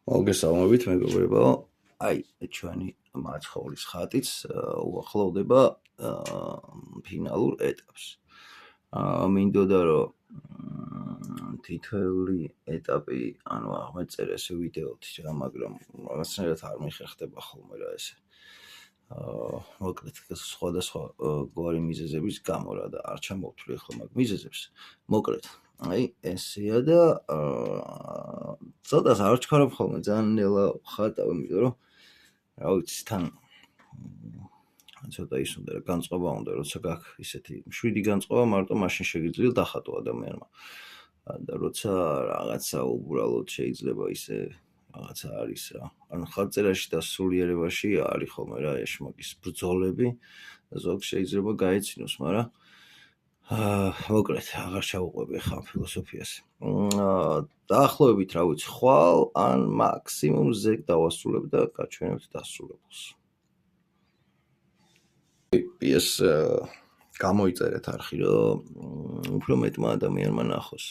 მოგესალმებით მეგობრებო, ჩვენი მაცხოვრის ხატიც უახლოვდება ფინალურ ეტაპს. მინდოდა რომ თითოეული ეტაპი, ანუ აღმეწერე ესე ვიდეოთი რა, მაგრამ რაღაცნაირად არ მიხერხდება ხოლმე რა ესე. მოკლედ სხვადასხვა გვარი მიზეზების გამო რა და არ ჩამოვთვლი ახლა მაგ მიზეზებს. მოკლედ ესეა და ცოტას არ ვჩქარობ ხოლმე, ძალიან ნელა ვხატავ, იმიტომ რომ რა ვიცი, თან ცოტა ის უნდა რა განწყობა უნდა, როცა გაქვს ისეთი მშვიდი განწყობა, მარტო მაშინ შეგიძლია დახატო ადამიანმა. და როცა რაღაცა უბრალოდ შეიძლება ისე რაღაცა არის რა. ანუ ხატწერაში და სულიერებაში არის ხოლმე რა ეშმაკის ბრძოლები და ზოგ შეიძლება გაეცინოს, მაგრამ მოკლედ აღარ ჩავუყვები ახლა ფილოსოფიას. დაახლოებით რა ვიცი, ხვალ ან მაქსიმუმ ზეგ დავასრულებ და გაჩვენებთ დასრულებულს. ეს გამოიწერეთ არხი, რომ უფრო მეტმა ადამიანმა ნახოს.